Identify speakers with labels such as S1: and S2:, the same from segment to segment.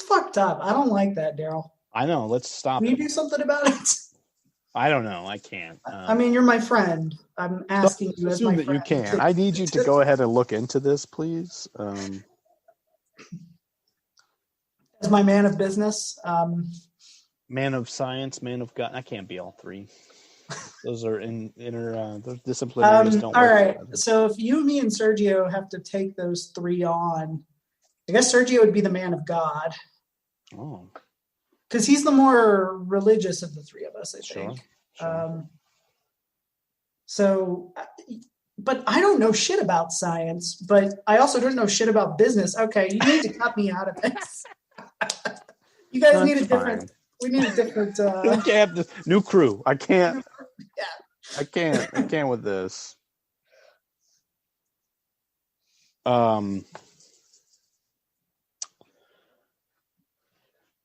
S1: fucked up. I don't like that, Daryl.
S2: I know. Let's stop.
S1: Can you do something about it?
S2: I don't know. I can't.
S1: I mean, you're my friend. I'm asking you as my friend.
S2: You can. I need you to go ahead and look into this, please.
S1: As my man of business.
S2: Man of science, man of God. I can't be all three. Those are those disciplinaries don't work.
S1: All right. So if you, me, and Sergio have to take those three on, I guess Sergio would be the man of God.
S2: Oh.
S1: Because he's the more religious of the three of us, I think.
S2: Sure.
S1: But I don't know shit about science, but I also don't know shit about business. Okay, you need to cut me out of this. You guys need a different... We need a different...
S2: We can't have this new crew. I can't.
S1: Yeah.
S2: I can't with this.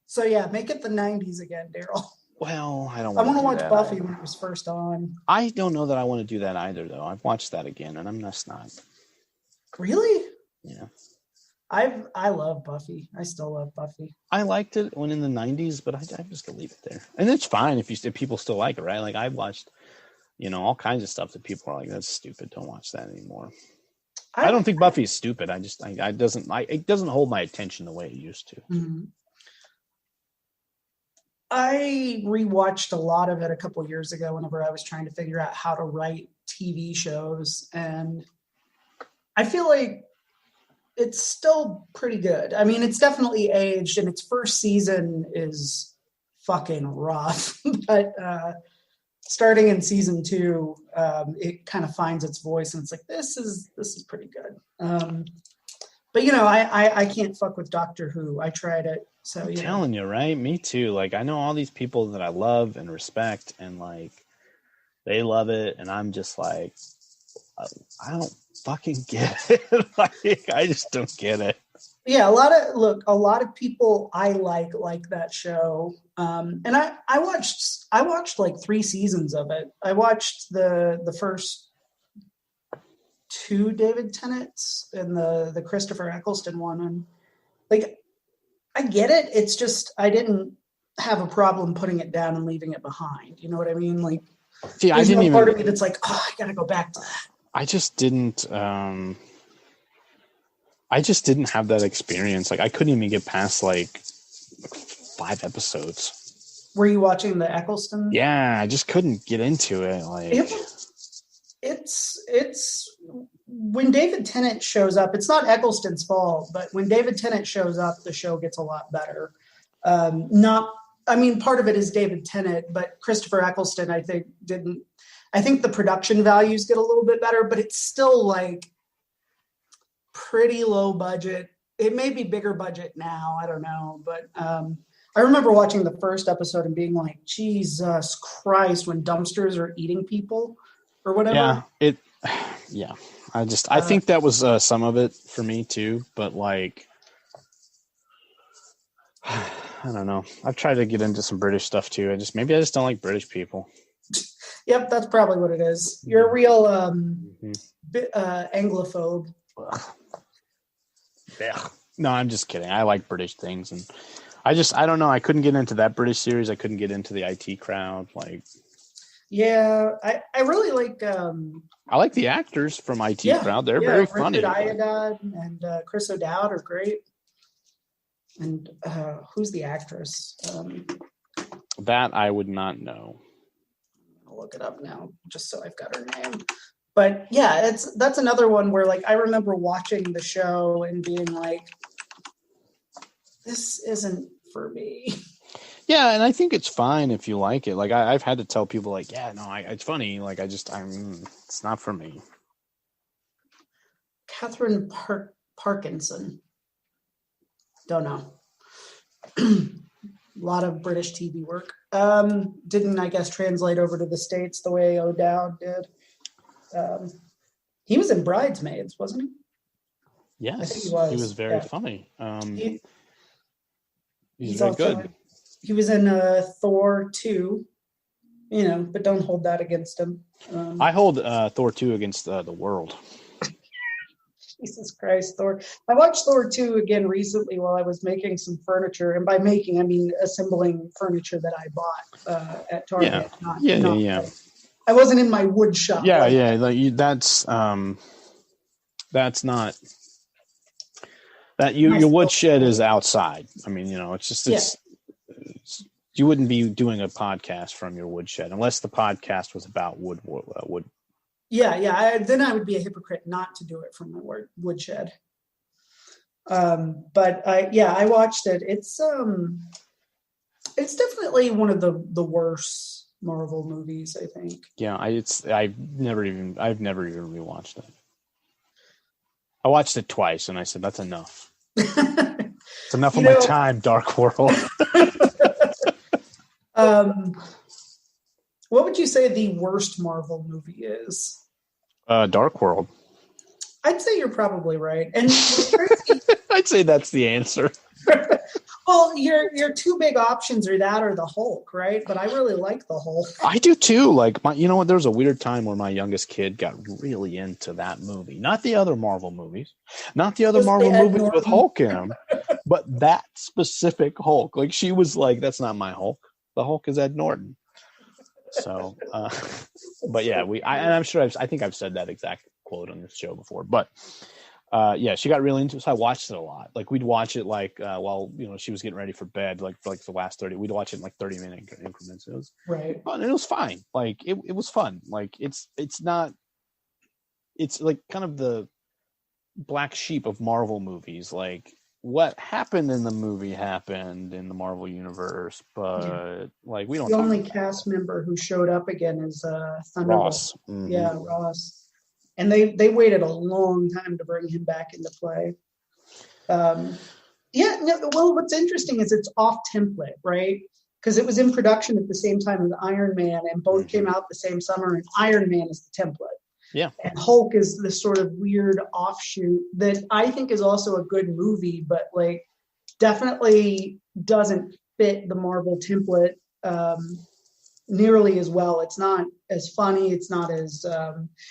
S1: So yeah, make it the 90s again, Daryl.
S2: Well, I don't.
S1: I want to watch Buffy when it was first on.
S2: I don't know that I want to do that either, though. I've watched that again, and I'm just not.
S1: Really?
S2: Yeah.
S1: I love Buffy. I still love Buffy.
S2: I liked it when in the 90s, but I'm just gonna leave it there. And it's fine if people still like it, right? Like I've watched, all kinds of stuff that people are like, "That's stupid. Don't watch that anymore." I don't think Buffy's stupid. It doesn't hold my attention the way it used to.
S1: Mm-hmm. I rewatched a lot of it a couple years ago whenever I was trying to figure out how to write TV shows, and I feel like it's still pretty good. I mean, it's definitely aged, and its first season is fucking rough, but starting in season 2, it kind of finds its voice, and it's like, this is pretty good. But I can't fuck with Doctor Who. I tried it. So
S2: I'm telling you, right? Me too. Like, I know all these people that I love and respect, and like, they love it, and I'm just like, I don't fucking get it. Like, I just don't get it.
S1: Yeah, a lot of people I like that show. And I watched like 3 seasons of it. I watched the first 2 David Tennants and the Christopher Eccleston one, and like, I get it. It's just I didn't have a problem putting it down and leaving it behind. You know what I mean? Like,
S2: see, I didn't
S1: part of me that's like, I gotta go back to that.
S2: I just didn't. I just didn't have that experience. Like, I couldn't even get past like 5 episodes.
S1: Were you watching the Eccleston?
S2: Yeah, I just couldn't get into it. Like,
S1: it's when David Tennant shows up. It's not Eccleston's fault, but when David Tennant shows up, the show gets a lot better. Part of it is David Tennant, but Christopher Eccleston, I think, didn't. I think the production values get a little bit better, but it's still like pretty low budget. It may be bigger budget now. I don't know. But I remember watching the first episode and being like, Jesus Christ, when dumpsters are eating people or whatever.
S2: Yeah. I think that was some of it for me too. But like, I don't know. I've tried to get into some British stuff too. Maybe I just don't like British people.
S1: Yep, that's probably what it is. You're a real Anglophobe.
S2: Yeah. No, I'm just kidding. I like British things, and I don't know. I couldn't get into that British series. I couldn't get into the IT crowd. Like,
S1: yeah, I really like.
S2: I like the actors from IT crowd. They're very funny.
S1: Richard Iodine and Chris O'Dowd are great. And who's the actress?
S2: That I would not know.
S1: I'll look it up now, just so I've got her name. But yeah, that's another one where like I remember watching the show and being like, this isn't for me.
S2: Yeah, and I think it's fine if you like it. Like I've had to tell people like, yeah, no, it's funny. Like it's not for me.
S1: Catherine Parkinson. Don't know. A lot of British TV work. Didn't, I guess, translate over to the States the way O'Dowd did. He was in Bridesmaids, wasn't he?
S2: Yes,
S1: I think he was.
S2: He was very funny.
S1: He's
S2: very
S1: also,
S2: good.
S1: He was in Thor 2, but don't hold that against him.
S2: I hold Thor 2 against the world.
S1: Jesus Christ, Thor. I watched Thor 2 again recently while I was making some furniture. And by making, I mean assembling furniture that I bought at Target.
S2: Yeah.
S1: I wasn't in my wood shop.
S2: Yeah. Like that's not that your woodshed is outside. I mean, it's you wouldn't be doing a podcast from your woodshed unless the podcast was about wood.
S1: Yeah. Then I would be a hypocrite not to do it from my woodshed. But I watched it. It's definitely one of the worst Marvel movies, I think.
S2: Yeah, I've never even rewatched it. I watched it twice and I said, that's enough. It's enough of my time, Dark World.
S1: What would you say the worst Marvel movie is?
S2: Dark World.
S1: I'd say you're probably right. And
S2: I'd say that's the answer.
S1: Well, your two big options are that or the Hulk, right? But I really like the Hulk.
S2: I do too. Like there was a weird time where my youngest kid got really into that movie. Not the other Marvel movies. Not the other Marvel movies with Hulk in them. But that specific Hulk. Like she was like, that's not my Hulk. The Hulk is Ed Norton. So but yeah, I'm sure I think I've said that exact quote on this show before. But she got really into it, so I watched it a lot. Like we'd watch it while she was getting ready for bed, like for the last 30. We'd watch it in 30-minute increments. It was fun, and it was fine. Like it was fun. Like it's like kind of the black sheep of Marvel movies. Like what happened in the movie happened in the Marvel universe, but like we don't.
S1: The only cast member who showed up again is Thunderbolt.
S2: Ross. Mm-hmm.
S1: Yeah, Ross. And they waited a long time to bring him back into play. What's interesting is it's off template, right? Because it was in production at the same time as Iron Man, and both came out the same summer, and Iron Man is the template.
S2: Yeah.
S1: And Hulk is this sort of weird offshoot that I think is also a good movie, but like definitely doesn't fit the Marvel template nearly as well. It's not as funny. It's not as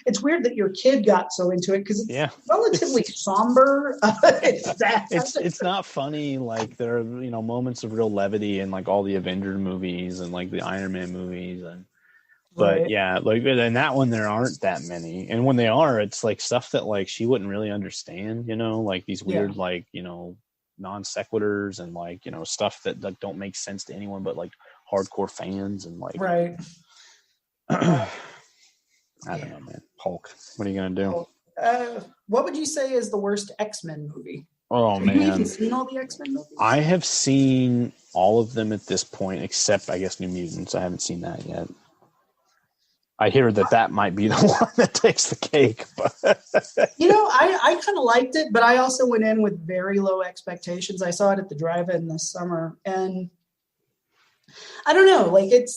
S1: it's weird that your kid got so into it because it's relatively somber.
S2: It's not funny. Like there are moments of real levity in like all the Avenger movies and like the Iron Man movies but like in that one there aren't that many, and when they are, it's like stuff that like she wouldn't really understand, like these weird like non sequiturs and like stuff that like don't make sense to anyone but like hardcore fans and like I don't know, man. Hulk. What are you gonna do?
S1: What would you say is the worst X-Men movie?
S2: Oh man,
S1: have you seen all the X-Men movies?
S2: I have seen all of them at this point, except I guess New Mutants. I haven't seen that yet. I hear that might be the one that takes the cake. But
S1: I kind of liked it, but I also went in with very low expectations. I saw it at the drive-in this summer, and I don't know, like it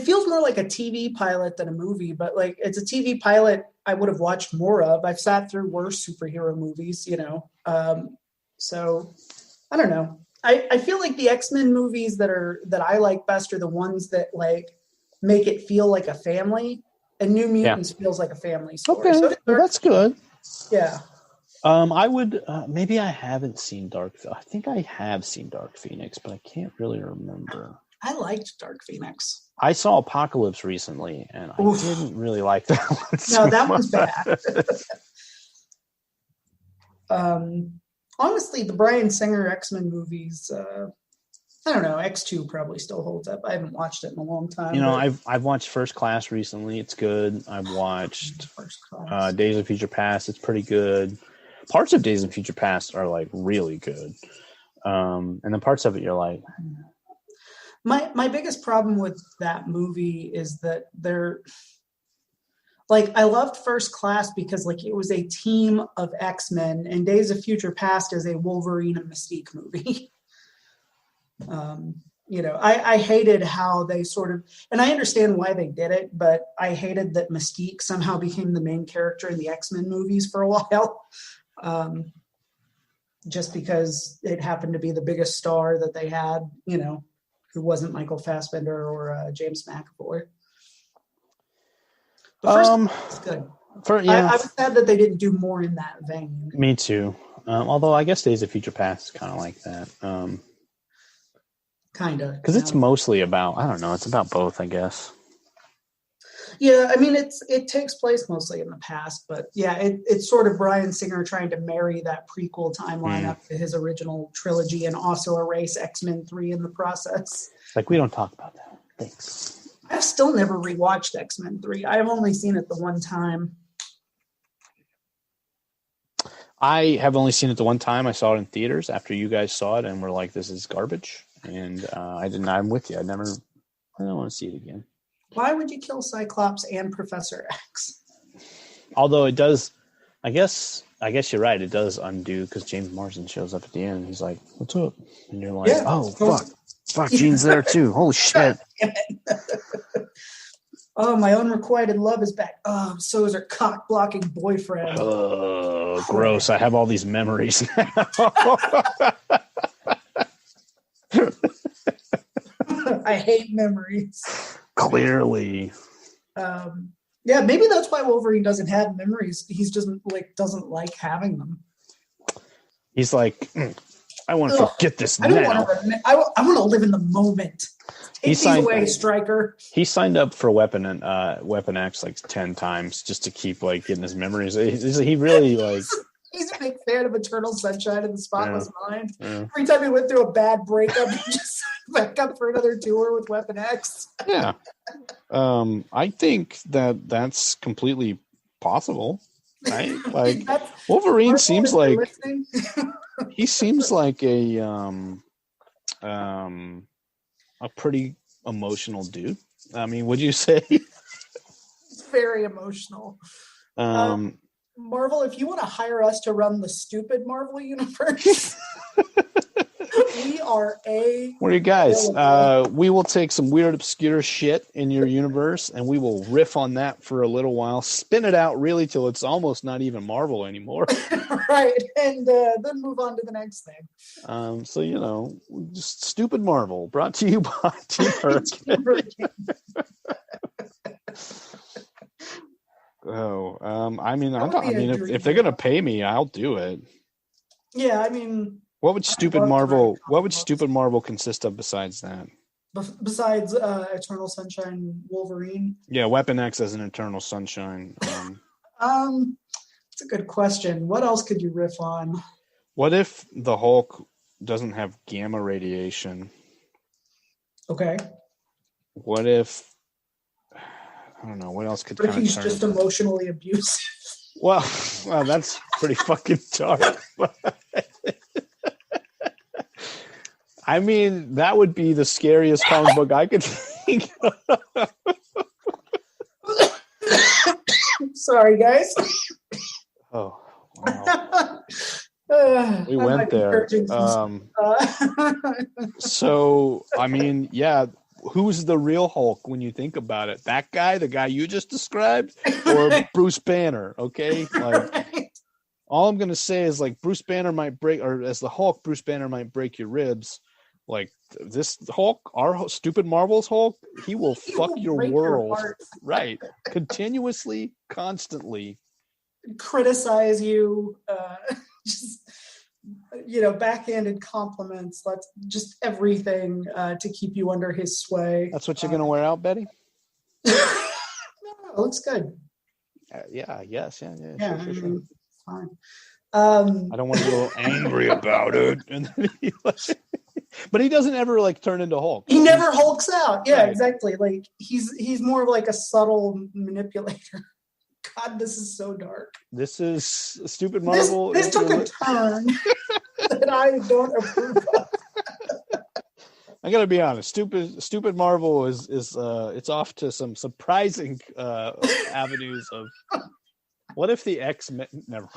S1: feels more like a TV pilot than a movie, but like it's a TV pilot I would have watched more of. I've sat through worse superhero movies, so I don't know. I feel like the X-Men movies that I like best are the ones that like make it feel like a family, and New Mutants feels like a family story.
S2: Okay,
S1: so
S2: that's good.
S1: Yeah.
S2: I would maybe I haven't seen I think I have seen Dark Phoenix, but I can't really remember.
S1: I liked Dark Phoenix.
S2: I saw Apocalypse recently, and I didn't really like that one.
S1: No, that one's bad. Honestly, the Bryan Singer X-Men movies, I don't know, X2 probably still holds up. I haven't watched it in a long time.
S2: I've watched First Class recently. It's good. I've watched Days of Future Past. It's pretty good. Parts of Days of Future Past are like really good. And then parts of it you're like,
S1: My biggest problem with that movie is that they're like, I loved First Class because like it was a team of X-Men, and Days of Future Past is a Wolverine and Mystique movie. I hated how they sort of, and I understand why they did it, but I hated that Mystique somehow became the main character in the X-Men movies for a while. Just because it happened to be the biggest star that they had, who wasn't Michael Fassbender or James McAvoy. The first was good. I was sad that they didn't do more in that vein.
S2: Me too. Although I guess Days of Future Past is kind of like that.
S1: Kind of.
S2: Because it's mostly about, I don't know, it's about both, I guess.
S1: Yeah, I mean, it takes place mostly in the past, but yeah, it's sort of Bryan Singer trying to marry that prequel timeline up to his original trilogy and also erase X-Men 3 in the process.
S2: Like, we don't talk about that. Thanks.
S1: I've still never rewatched X-Men 3. I've only seen it the one time.
S2: I have only seen it the one time. I saw it in theaters after you guys saw it and were like, this is garbage. And I'm with you. I don't want to see it again.
S1: Why would you kill Cyclops and Professor X?
S2: Although it does, I guess you're right. It does undo because James Marsden shows up at the end and he's like, "What's up?" And you're like, fuck, Jean's there too. Holy shit!
S1: Oh, my unrequited love is back. Oh, so is her cock blocking boyfriend.
S2: Oh, gross! I have all these memories now.
S1: I hate memories.
S2: Clearly.
S1: Yeah, maybe that's why Wolverine doesn't have memories. He's just doesn't like having them.
S2: He's like, I want to forget this now.
S1: I want to live in the moment. Take these away, Stryker.
S2: He signed up for Weapon X like 10 times just to keep like getting his memories. He really like.
S1: He's a big fan of Eternal Sunshine of the Spotless Mind. Yeah. Every time he went through a bad breakup, he just back up for another tour with Weapon X.
S2: Yeah. I think that's completely possible. Right? Like Wolverine seems like he seems like a pretty emotional dude. I mean, would you say?
S1: It's very emotional. Marvel, if you want to hire us to run the stupid Marvel universe, we are
S2: What are you guys? We will take some weird, obscure shit in your universe, and we will riff on that for a little while, spin it out really till it's almost not even Marvel anymore.
S1: Right, and then move on to the next thing.
S2: So, just stupid Marvel, brought to you by Team Hurricane. If they're gonna pay me, I'll do it.
S1: Yeah, I mean,
S2: what would stupid Marvel consist of besides that?
S1: Besides Eternal Sunshine Wolverine?
S2: Yeah, Weapon X as an Eternal Sunshine.
S1: It's a good question. What else could you riff on?
S2: What if the Hulk doesn't have gamma radiation?
S1: Okay.
S2: What if? I don't know. What else could?
S1: What if he's just emotionally abusive?
S2: Well, that's pretty fucking dark. I mean, that would be the scariest comic book I could think of.
S1: Sorry, guys.
S2: Oh, wow. We went there. So, I mean, yeah. Who's the real Hulk when you think about it? That guy, the guy you just described, or Bruce Banner? Okay, like all I'm gonna say is like Bruce Banner might break, or as the Hulk, Bruce Banner might break your ribs. Like this Hulk, our stupid Marvel's Hulk, he will fuck your world, right? Continuously, constantly,
S1: criticize you, just. Backhanded compliments. Let's just everything to keep you under his sway.
S2: That's what you're going to wear out, Betty?
S1: No, it looks good.
S2: Yeah, yes. Yeah. Sure.
S1: Fine.
S2: I don't want to get a little angry about it. But he doesn't ever like turn into Hulk.
S1: He never hulks out. Yeah, right. Exactly. Like he's more of like a subtle manipulator. God, this is so dark.
S2: This is stupid Marvel.
S1: This took a turn that I don't approve of.
S2: I gotta be honest. Stupid Marvel is it's off to some surprising avenues of. What if the X-Men? Never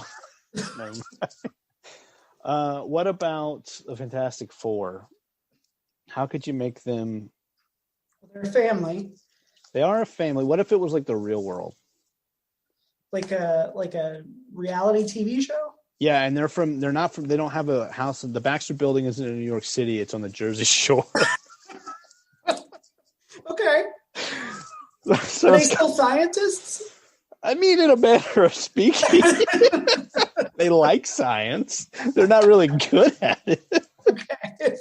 S2: mind. What about the Fantastic Four? How could you make them?
S1: They're a family.
S2: They are a family. What if it was like the real world?
S1: Like a reality TV show?
S2: Yeah, and they don't have a house. The Baxter Building isn't in New York City. It's on the Jersey Shore.
S1: Okay. So are they still scientists?
S2: I mean, in a manner of speaking, they like science. They're not really good at it.
S1: Okay.